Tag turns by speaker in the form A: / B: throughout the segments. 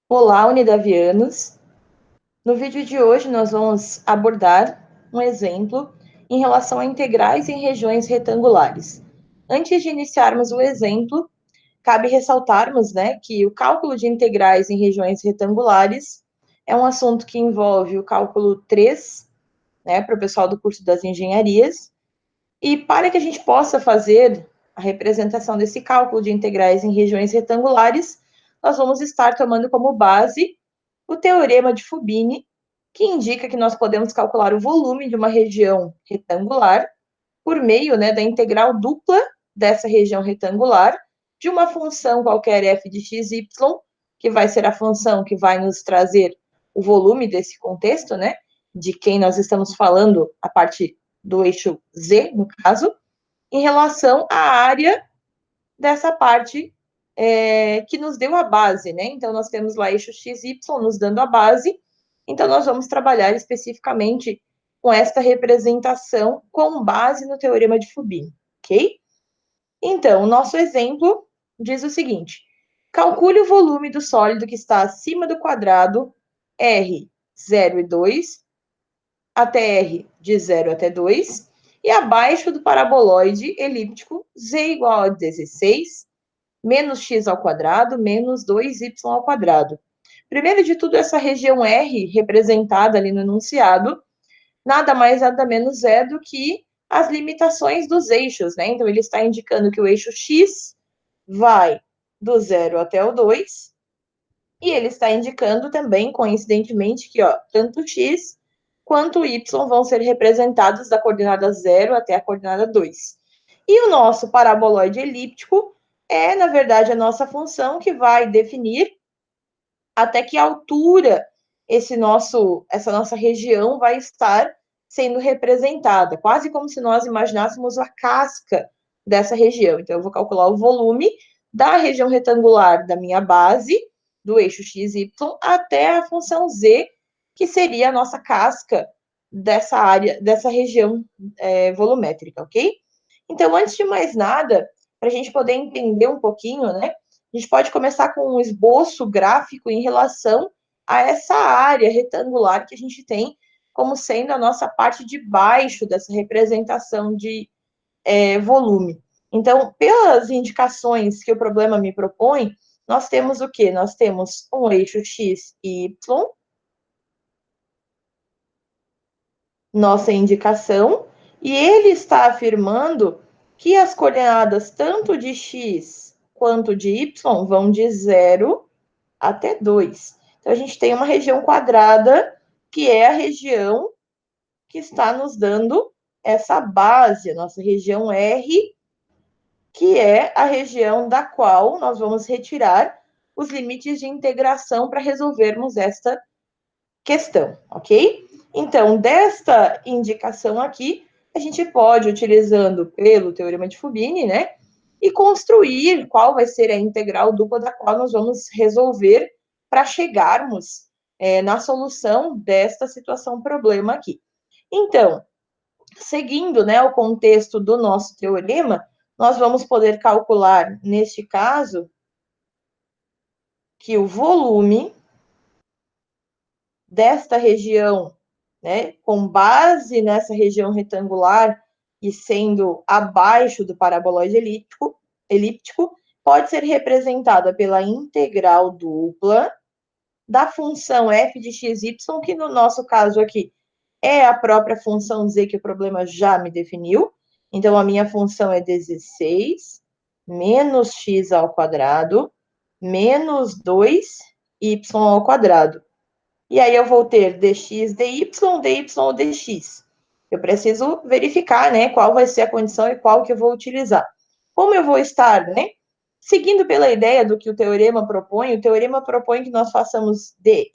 A: Olá, unidavianos! No vídeo de hoje, nós vamos abordar um exemplo em relação a integrais em regiões retangulares. Antes de iniciarmos o exemplo, cabe ressaltarmos, que o cálculo de integrais em regiões retangulares é um assunto que envolve o cálculo 3, para o pessoal do curso das engenharias, e para que a gente possa fazer a representação desse cálculo de integrais em regiões retangulares, nós vamos estar tomando como base o teorema de Fubini, que indica que nós podemos calcular o volume de uma região retangular por meio, da integral dupla dessa região retangular de uma função qualquer f de x, y, que vai ser a função que vai nos trazer o volume desse contexto, de quem nós estamos falando, a parte do eixo z, no caso, em relação à área dessa parte que nos deu a base, Então, nós temos lá eixo x, y nos dando a base, então nós vamos trabalhar especificamente com esta representação com base no teorema de Fubini, ok? Então, o nosso exemplo diz o seguinte: calcule o volume do sólido que está acima do quadrado R 0 e 2, até R de 0 até 2, e abaixo do paraboloide elíptico Z igual a 16, menos x ao quadrado, menos 2y ao quadrado. Primeiro de tudo, essa região R, representada ali no enunciado, nada mais, nada menos é do que as limitações dos eixos, Então, ele está indicando que o eixo x vai do 0 até o 2, e ele está indicando também, coincidentemente, que tanto x quanto y vão ser representados da coordenada 0 até a coordenada 2. E o nosso paraboloide elíptico é, na verdade, a nossa função que vai definir até que altura essa nossa região vai estar sendo representada, quase como se nós imaginássemos a casca dessa região. Então, eu vou calcular o volume da região retangular da minha base, do eixo x, y, até a função z, que seria a nossa casca dessa área, dessa região volumétrica, ok? Então, antes de mais nada, para a gente poder entender um pouquinho, a gente pode começar com um esboço gráfico em relação a essa área retangular que a gente tem como sendo a nossa parte de baixo dessa representação de volume. Então, pelas indicações que o problema me propõe, nós temos o quê? Nós temos um eixo x e y, nossa indicação, e ele está afirmando que as coordenadas tanto de x quanto de y vão de 0 até 2. Então, a gente tem uma região quadrada, que é a região que está nos dando essa base, a nossa região R, que é a região da qual nós vamos retirar os limites de integração para resolvermos esta questão, ok? Então, desta indicação aqui, a gente pode, utilizando pelo teorema de Fubini, e construir qual vai ser a integral dupla da qual nós vamos resolver para chegarmos na solução desta situação problema aqui. Então, seguindo o contexto do nosso teorema, nós vamos poder calcular, neste caso, que o volume desta região, com base nessa região retangular e sendo abaixo do paraboloide elíptico, pode ser representada pela integral dupla da função f de x, y, que no nosso caso aqui é a própria função z que o problema já me definiu. Então, a minha função é 16 menos x ao quadrado menos 2y ao quadrado. E aí eu vou ter dx, dy ou dx. Eu preciso verificar, qual vai ser a condição e qual que eu vou utilizar. Como eu vou estar, seguindo pela ideia do que o teorema propõe que nós façamos dy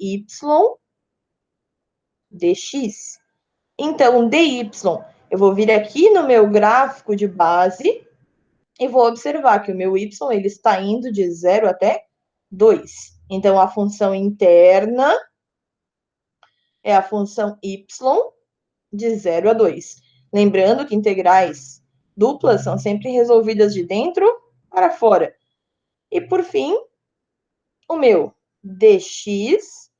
A: dx. Então, dy, eu vou vir aqui no meu gráfico de base e vou observar que o meu y ele está indo de 0 até 2. Então, a função interna é a função y de 0 a 2. Lembrando que integrais duplas são sempre resolvidas de dentro para fora. E, por fim, o meu dx,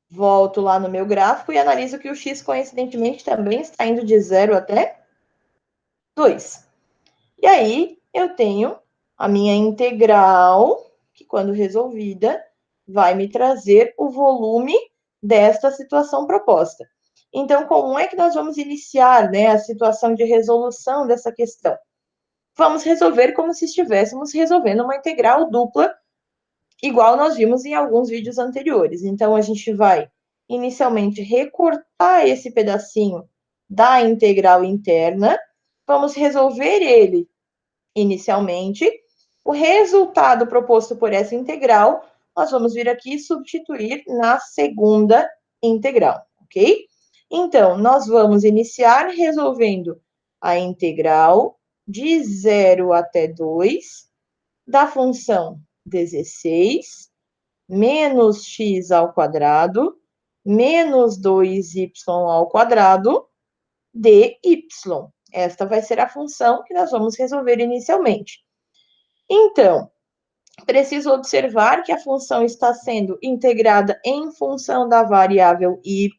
A: volto lá no meu gráfico e analiso que o x, coincidentemente, também está indo de 0 até 2. E aí, eu tenho a minha integral, que quando resolvida, vai me trazer o volume desta situação proposta. Então, como é que nós vamos iniciar, né, a situação de resolução dessa questão? Vamos resolver como se estivéssemos resolvendo uma integral dupla, igual nós vimos em alguns vídeos anteriores. Então, a gente vai, inicialmente, recortar esse pedacinho da integral interna, vamos resolver ele inicialmente. O resultado proposto por essa integral, nós vamos vir aqui substituir na segunda integral, ok? Então, nós vamos iniciar resolvendo a integral de 0 até 2 da função 16 menos x ao quadrado menos 2y ao quadrado dy. Esta vai ser a função que nós vamos resolver inicialmente. Então, preciso observar que a função está sendo integrada em função da variável y.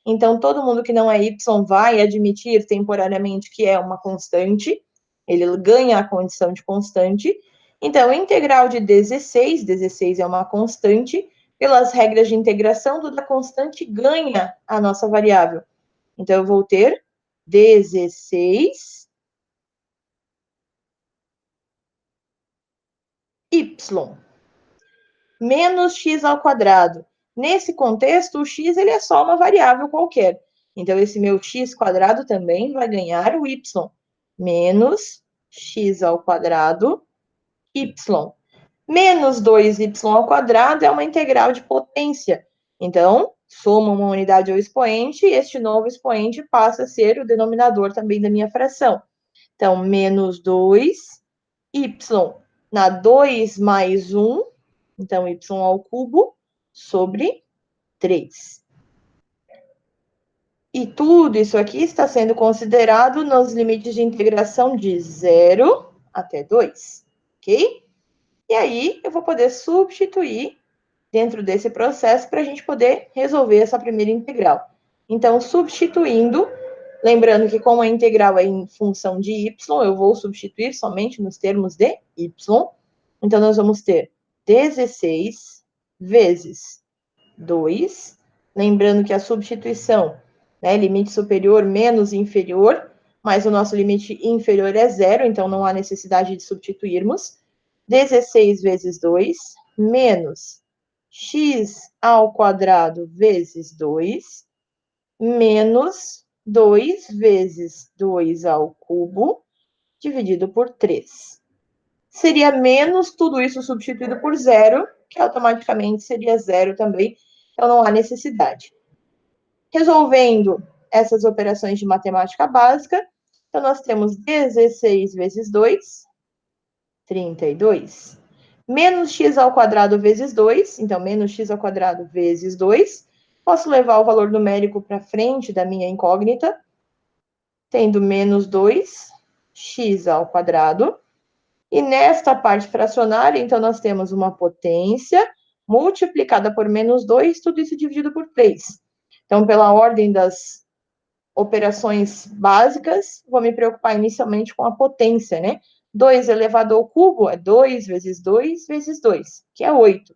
A: Então, todo mundo que não é y vai admitir temporariamente que é uma constante. Ele ganha a condição de constante. Então, integral de 16, 16 é uma constante. Pelas regras de integração, toda constante ganha a nossa variável. Então, eu vou ter 16 y menos x ao quadrado. Nesse contexto, o x ele é só uma variável qualquer. Então, esse meu x quadrado também vai ganhar o y. Menos x ao quadrado y. Menos 2y ao quadrado é uma integral de potência. Então, soma uma unidade ao expoente, e este novo expoente passa a ser o denominador também da minha fração. Então, menos 2y na 2 mais 1, então, y ao cubo, sobre 3. E tudo isso aqui está sendo considerado nos limites de integração de 0 até 2, ok? E aí, eu vou poder substituir dentro desse processo para a gente poder resolver essa primeira integral. Então, substituindo, lembrando que como a integral é em função de y, eu vou substituir somente nos termos de y. Então, nós vamos ter 16 vezes 2. Lembrando que a substituição, né, limite superior menos inferior, mas o nosso limite inferior é 0, então não há necessidade de substituirmos. 16 vezes 2 menos x ao quadrado vezes 2 menos 2 vezes 2 ao cubo dividido por 3. Seria menos tudo isso substituído por 0, que automaticamente seria 0 também, então não há necessidade. Resolvendo essas operações de matemática básica, então nós temos 16 vezes 2, 32. Menos x ao quadrado vezes 2, então menos x ao quadrado vezes 2. Posso levar o valor numérico para frente da minha incógnita, tendo menos 2, x ao quadrado. E nesta parte fracionária, então, nós temos uma potência multiplicada por menos 2, tudo isso dividido por 3. Então, pela ordem das operações básicas, vou me preocupar inicialmente com a potência, né? 2 elevado ao cubo é 2 vezes 2 vezes 2, que é 8.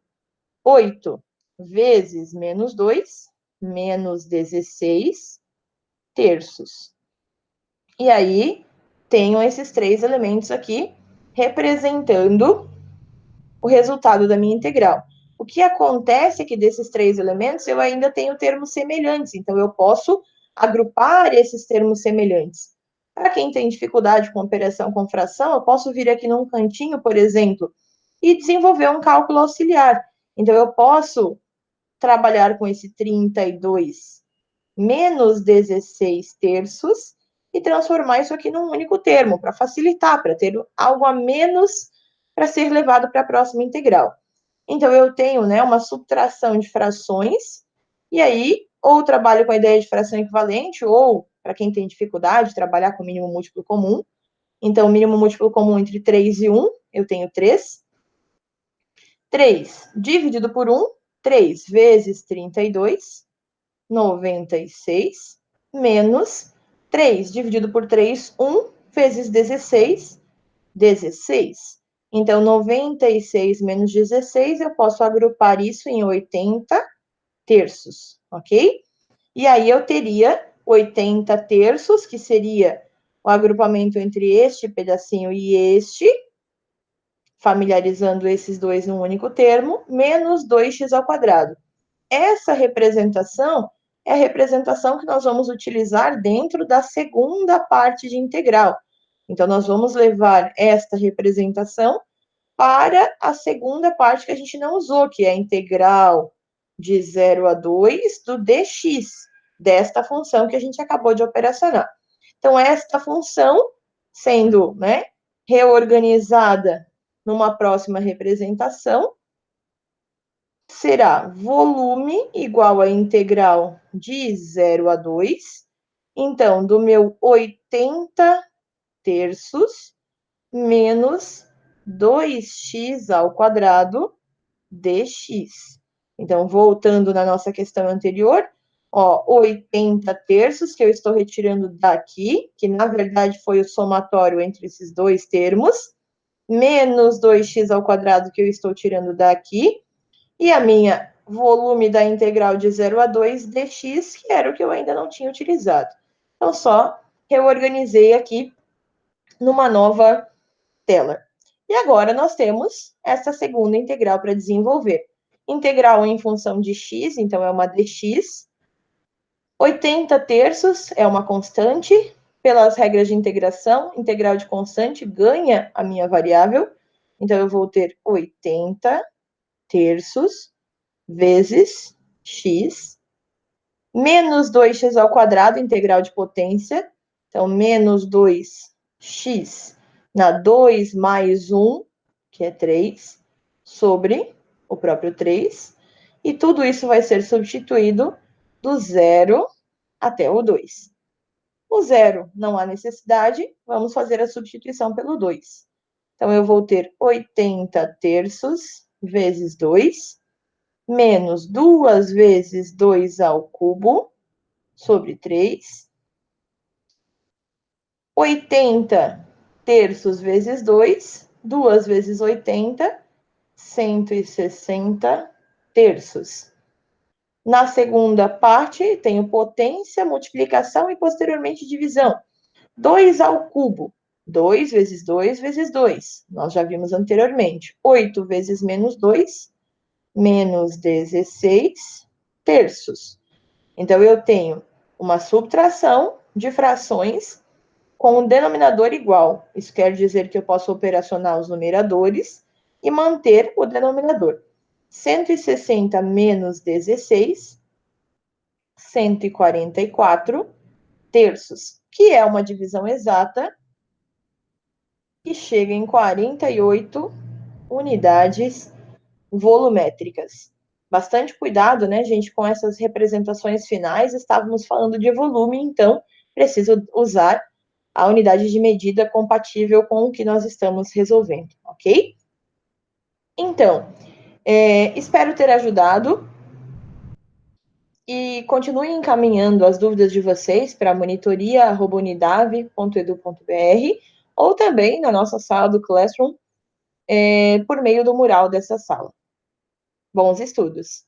A: 8 vezes menos 2, menos 16 terços. E aí, tenho esses três elementos aqui, representando o resultado da minha integral. O que acontece é que desses três elementos eu ainda tenho termos semelhantes, então eu posso agrupar esses termos semelhantes. Para quem tem dificuldade com operação com fração, eu posso vir aqui num cantinho, por exemplo, e desenvolver um cálculo auxiliar. Então, eu posso trabalhar com esse 32 menos 16 terços e transformar isso aqui num único termo, para facilitar, para ter algo a menos para ser levado para a próxima integral. Então, eu tenho, né, uma subtração de frações, e aí, ou trabalho com a ideia de fração equivalente, ou, para quem tem dificuldade, trabalhar com mínimo múltiplo comum. Então, mínimo múltiplo comum entre 3 e 1, eu tenho 3. 3 dividido por 1, 3 vezes 32, 96, menos 3 dividido por 3, 1 vezes 16, 16. Então, 96 menos 16, eu posso agrupar isso em 80 terços, ok? E aí eu teria 80 terços, que seria o agrupamento entre este pedacinho e este, familiarizando esses dois num único termo, menos 2x ao quadrado. Essa representação é a representação que nós vamos utilizar dentro da segunda parte de integral. Então, nós vamos levar esta representação para a segunda parte que a gente não usou, que é a integral de 0 a 2 do dx, desta função que a gente acabou de operacionar. Então, esta função, sendo, né, reorganizada numa próxima representação, será volume igual a integral de 0 a 2. Então, do meu 80 terços menos 2x ao quadrado dx. Então, voltando na nossa questão anterior, ó, 80 terços que eu estou retirando daqui, que na verdade foi o somatório entre esses dois termos, menos 2x ao quadrado que eu estou tirando daqui, e a minha volume da integral de 0 a 2 dx, que era o que eu ainda não tinha utilizado. Então, só reorganizei aqui numa nova tela. E agora nós temos essa segunda integral para desenvolver. Integral em função de x, então é uma dx. 80 terços é uma constante. Pelas regras de integração, integral de constante ganha a minha variável. Então, eu vou ter 80 terços vezes x, menos 2x ao quadrado, integral de potência. Então, menos 2x na 2 mais 1, que é 3, sobre o próprio 3. E tudo isso vai ser substituído do 0 até o 2. O 0 não há necessidade, vamos fazer a substituição pelo 2. Então, eu vou ter 80 terços vezes 2, menos 2 vezes 2 ao cubo, sobre 3. 80 terços vezes 2, 2 vezes 80, 160 terços. Na segunda parte, tenho potência, multiplicação e, posteriormente, divisão. 2 ao cubo. 2 vezes 2 vezes 2. Nós já vimos anteriormente. 8 vezes menos 2, menos 16 terços. Então, eu tenho uma subtração de frações com o denominador igual. Isso quer dizer que eu posso operacionar os numeradores e manter o denominador. 160 menos 16, 144 terços, que é uma divisão exata que chega em 48 unidades volumétricas. Bastante cuidado, né, gente, com essas representações finais. Estávamos falando de volume, então preciso usar a unidade de medida compatível com o que nós estamos resolvendo, ok? Então, espero ter ajudado e continuem encaminhando as dúvidas de vocês para monitoria@unidave.edu.br ou também na nossa sala do Classroom, por meio do mural dessa sala. Bons estudos!